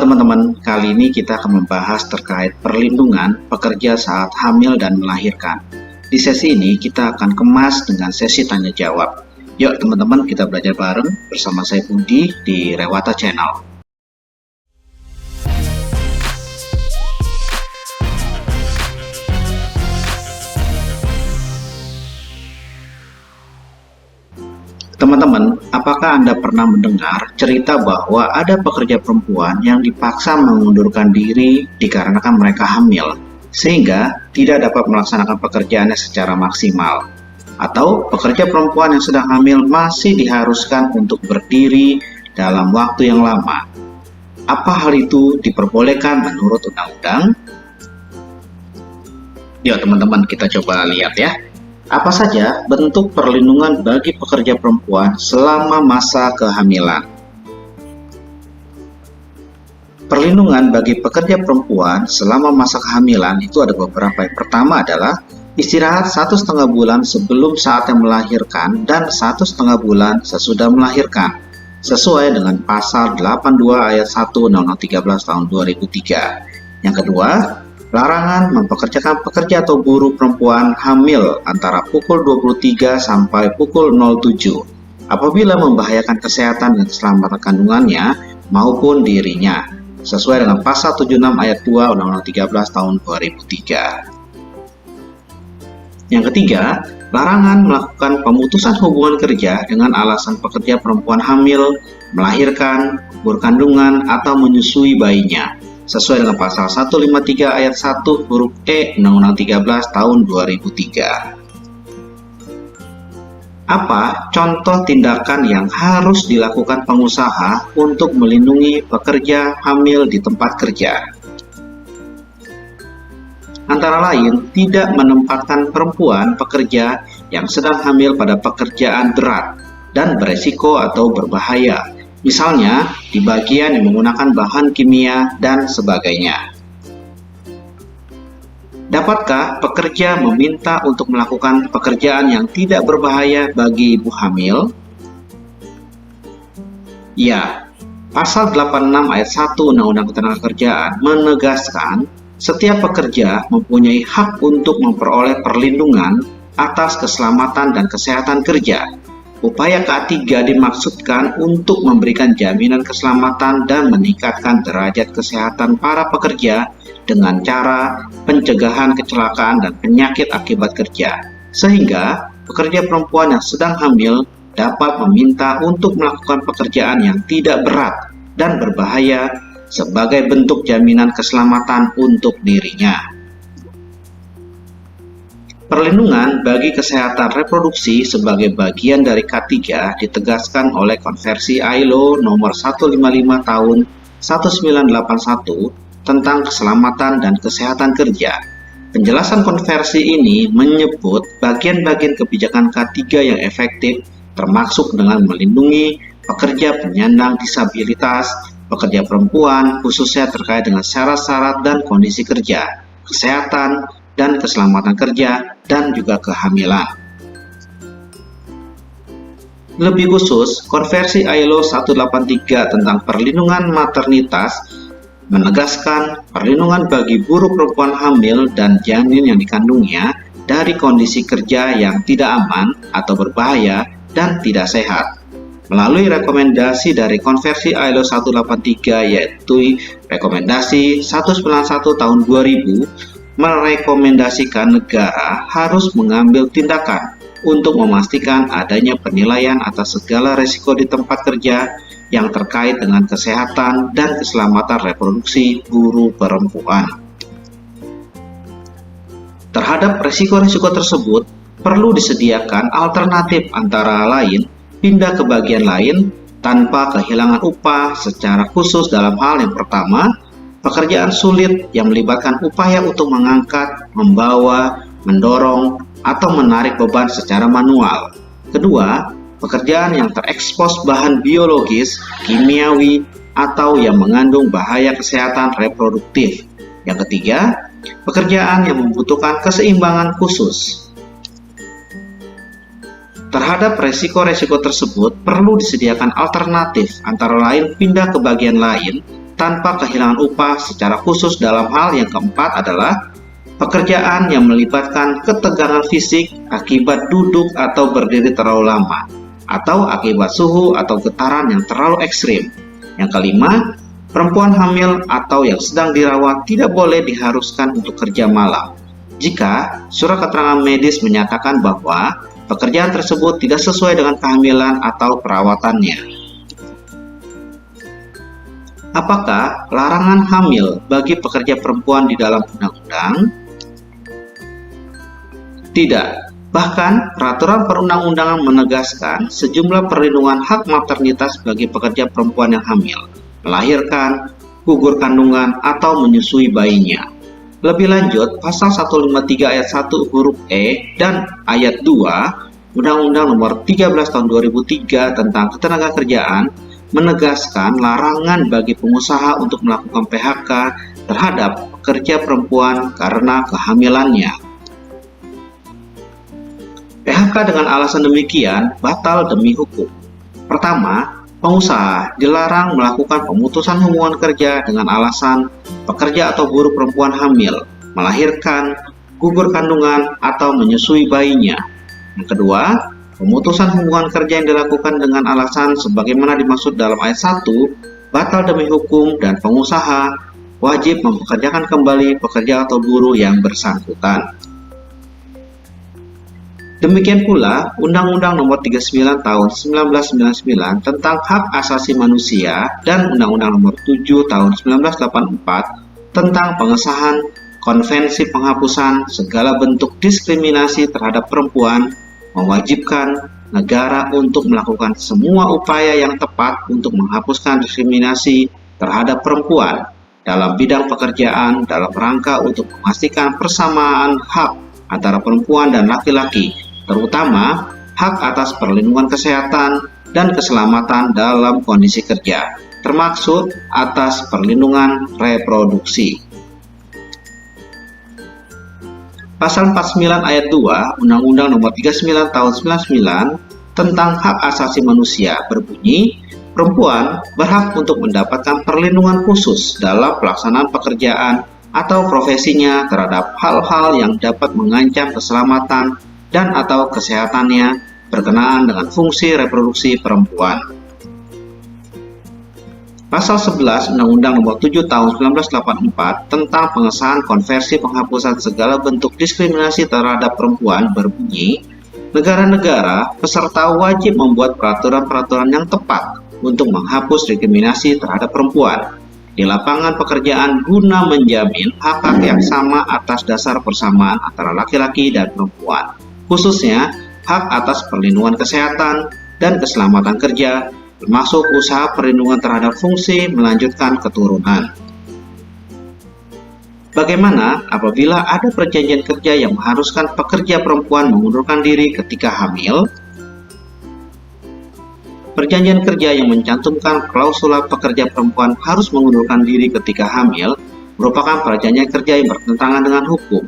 Halo teman-teman, kali ini kita akan membahas terkait perlindungan pekerja saat hamil dan melahirkan. Di sesi ini kita akan kemas dengan sesi tanya jawab. Yuk teman-teman, kita belajar bareng bersama saya Budi di Rewata Channel. Teman-teman, apakah Anda pernah mendengar cerita bahwa ada pekerja perempuan yang dipaksa mengundurkan diri dikarenakan mereka hamil, sehingga tidak dapat melaksanakan pekerjaannya secara maksimal? Atau pekerja perempuan yang sedang hamil masih diharuskan untuk berdiri dalam waktu yang lama? Apa hal itu diperbolehkan menurut undang-undang? Yuk teman-teman, kita coba lihat ya. Apa saja bentuk perlindungan bagi pekerja perempuan selama masa kehamilan? Perlindungan bagi pekerja perempuan selama masa kehamilan itu ada beberapa. Yang pertama adalah istirahat 1,5 bulan sebelum saatnya melahirkan dan 1,5 bulan sesudah melahirkan, sesuai dengan pasal 82 ayat 1 Undang-Undang 13 tahun 2003. Yang kedua, larangan mempekerjakan pekerja atau buruh perempuan hamil antara pukul 23 sampai pukul 07 apabila membahayakan kesehatan dan keselamatan kandungannya maupun dirinya, sesuai dengan pasal 76 ayat 2 Undang-Undang 13 tahun 2003. Yang ketiga, larangan melakukan pemutusan hubungan kerja dengan alasan pekerja perempuan hamil, melahirkan, gugur kandungan, atau menyusui bayinya, sesuai dengan pasal 153 ayat 1 huruf E Undang-Undang 13 tahun 2003. Apa contoh tindakan yang harus dilakukan pengusaha untuk melindungi pekerja hamil di tempat kerja? Antara lain, tidak menempatkan perempuan pekerja yang sedang hamil pada pekerjaan berat dan beresiko atau berbahaya, misalnya di bagian yang menggunakan bahan kimia dan sebagainya. Dapatkah pekerja meminta untuk melakukan pekerjaan yang tidak berbahaya bagi ibu hamil? Ya, pasal 86 ayat 1 Undang-Undang Ketenagakerjaan menegaskan setiap pekerja mempunyai hak untuk memperoleh perlindungan atas keselamatan dan kesehatan kerja. Upaya K3 dimaksudkan untuk memberikan jaminan keselamatan dan meningkatkan derajat kesehatan para pekerja dengan cara pencegahan kecelakaan dan penyakit akibat kerja, sehingga pekerja perempuan yang sedang hamil dapat meminta untuk melakukan pekerjaan yang tidak berat dan berbahaya sebagai bentuk jaminan keselamatan untuk dirinya. Perlindungan bagi kesehatan reproduksi sebagai bagian dari K3 ditegaskan oleh Konvensi ILO nomor 155 tahun 1981 tentang keselamatan dan kesehatan kerja. Penjelasan konvensi ini menyebut bagian-bagian kebijakan K3 yang efektif termasuk dengan melindungi pekerja penyandang disabilitas, pekerja perempuan khususnya terkait dengan syarat-syarat dan kondisi kerja, kesehatan dan keselamatan kerja, dan juga kehamilan. Lebih khusus, Konvensi ILO 183 tentang perlindungan maternitas menegaskan perlindungan bagi buruh perempuan hamil dan janin yang dikandungnya dari kondisi kerja yang tidak aman atau berbahaya dan tidak sehat. Melalui rekomendasi dari Konvensi ILO 183 yaitu Rekomendasi 191 tahun 2000, merekomendasikan negara harus mengambil tindakan untuk memastikan adanya penilaian atas segala risiko di tempat kerja yang terkait dengan kesehatan dan keselamatan reproduksi buruh perempuan. Terhadap risiko-risiko tersebut, perlu disediakan alternatif antara lain pindah ke bagian lain tanpa kehilangan upah secara khusus dalam hal yang pertama, pekerjaan sulit yang melibatkan upaya untuk mengangkat, membawa, mendorong, atau menarik beban secara manual. Kedua, pekerjaan yang terekspos bahan biologis, kimiawi, atau yang mengandung bahaya kesehatan reproduktif. Yang ketiga, pekerjaan yang membutuhkan keseimbangan khusus. Terhadap resiko-resiko tersebut perlu disediakan alternatif antara lain pindah ke bagian lain tanpa kehilangan upah secara khusus. Dalam hal yang keempat adalah pekerjaan yang melibatkan ketegangan fisik akibat duduk atau berdiri terlalu lama, atau akibat suhu atau getaran yang terlalu ekstrim. Yang kelima, perempuan hamil atau yang sedang dirawat tidak boleh diharuskan untuk kerja malam jika surat keterangan medis menyatakan bahwa pekerjaan tersebut tidak sesuai dengan kehamilan atau perawatannya. Apakah larangan hamil bagi pekerja perempuan di dalam undang-undang? Tidak. Bahkan, peraturan perundang-undangan menegaskan sejumlah perlindungan hak maternitas bagi pekerja perempuan yang hamil, melahirkan, gugur kandungan, atau menyusui bayinya. Lebih lanjut, pasal 153 ayat 1 huruf E dan ayat 2 Undang-Undang Nomor 13 Tahun 2003 tentang Ketenagakerjaan menegaskan larangan bagi pengusaha untuk melakukan PHK terhadap pekerja perempuan karena kehamilannya. PHK dengan alasan demikian batal demi hukum. Pertama, pengusaha dilarang melakukan pemutusan hubungan kerja dengan alasan pekerja atau buruh perempuan hamil, melahirkan, gugur kandungan, atau menyusui bayinya. Yang kedua, pemutusan hubungan kerja yang dilakukan dengan alasan sebagaimana dimaksud dalam ayat 1 batal demi hukum dan pengusaha wajib mempekerjakan kembali pekerja atau buruh yang bersangkutan. Demikian pula, Undang-Undang Nomor 39 Tahun 1999 tentang Hak Asasi Manusia dan Undang-Undang Nomor 7 Tahun 1984 tentang pengesahan Konvensi Penghapusan Segala Bentuk Diskriminasi Terhadap Perempuan mewajibkan negara untuk melakukan semua upaya yang tepat untuk menghapuskan diskriminasi terhadap perempuan dalam bidang pekerjaan dalam rangka untuk memastikan persamaan hak antara perempuan dan laki-laki, terutama hak atas perlindungan kesehatan dan keselamatan dalam kondisi kerja, termasuk atas perlindungan reproduksi. Pasal 49 ayat 2 Undang-Undang Nomor 39 Tahun 99 tentang Hak Asasi Manusia berbunyi, perempuan berhak untuk mendapatkan perlindungan khusus dalam pelaksanaan pekerjaan atau profesinya terhadap hal-hal yang dapat mengancam keselamatan dan atau kesehatannya berkenaan dengan fungsi reproduksi perempuan. Pasal 11 Undang-Undang Nomor 7 Tahun 1984 tentang pengesahan Konvensi Penghapusan Segala Bentuk Diskriminasi Terhadap Perempuan berbunyi, negara-negara peserta wajib membuat peraturan-peraturan yang tepat untuk menghapus diskriminasi terhadap perempuan di lapangan pekerjaan guna menjamin hak-hak yang sama atas dasar persamaan antara laki-laki dan perempuan, khususnya hak atas perlindungan kesehatan dan keselamatan kerja, termasuk usaha perlindungan terhadap fungsi melanjutkan keturunan. Bagaimana apabila ada perjanjian kerja yang mengharuskan pekerja perempuan mengundurkan diri ketika hamil? Perjanjian kerja yang mencantumkan klausula pekerja perempuan harus mengundurkan diri ketika hamil merupakan perjanjian kerja yang bertentangan dengan hukum,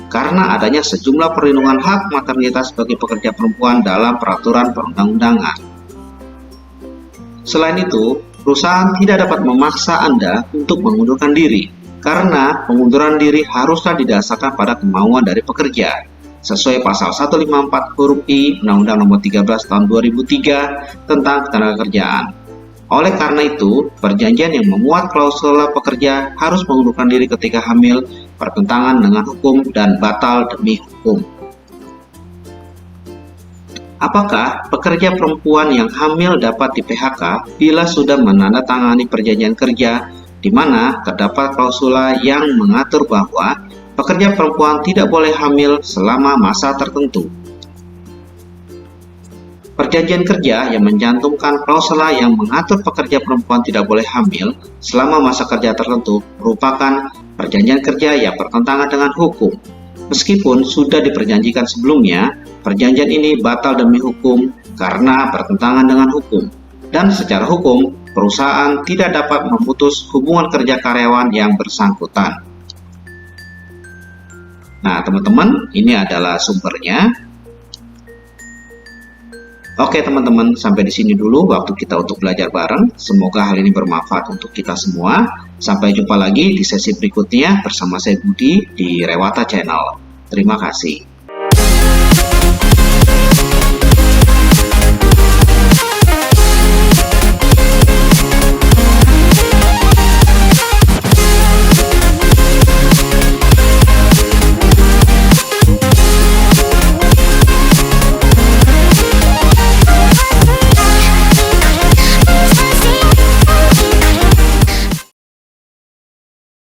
karena adanya sejumlah perlindungan hak maternitas bagi pekerja perempuan dalam peraturan perundang-undangan. Selain itu, perusahaan tidak dapat memaksa Anda untuk mengundurkan diri, karena pengunduran diri haruslah didasarkan pada kemauan dari pekerja, sesuai pasal 154 huruf I Undang-Undang Nomor 13 Tahun 2003 tentang Ketenagakerjaan. Oleh karena itu, perjanjian yang memuat klausula pekerja harus mengundurkan diri ketika hamil bertentangan dengan hukum dan batal demi hukum. Apakah pekerja perempuan yang hamil dapat di-PHK bila sudah menandatangani perjanjian kerja di mana terdapat klausula yang mengatur bahwa pekerja perempuan tidak boleh hamil selama masa tertentu? Perjanjian kerja yang mencantumkan klausula yang mengatur pekerja perempuan tidak boleh hamil selama masa kerja tertentu merupakan perjanjian kerja yang bertentangan dengan hukum. Meskipun sudah diperjanjikan sebelumnya, perjanjian ini batal demi hukum karena bertentangan dengan hukum. Dan secara hukum, perusahaan tidak dapat memutus hubungan kerja karyawan yang bersangkutan. Nah, teman-teman, ini adalah sumbernya. Oke teman-teman, sampai di sini dulu waktu kita untuk belajar bareng. Semoga hal ini bermanfaat untuk kita semua. Sampai jumpa lagi di sesi berikutnya bersama saya Budi di Rewata Channel. Terima kasih.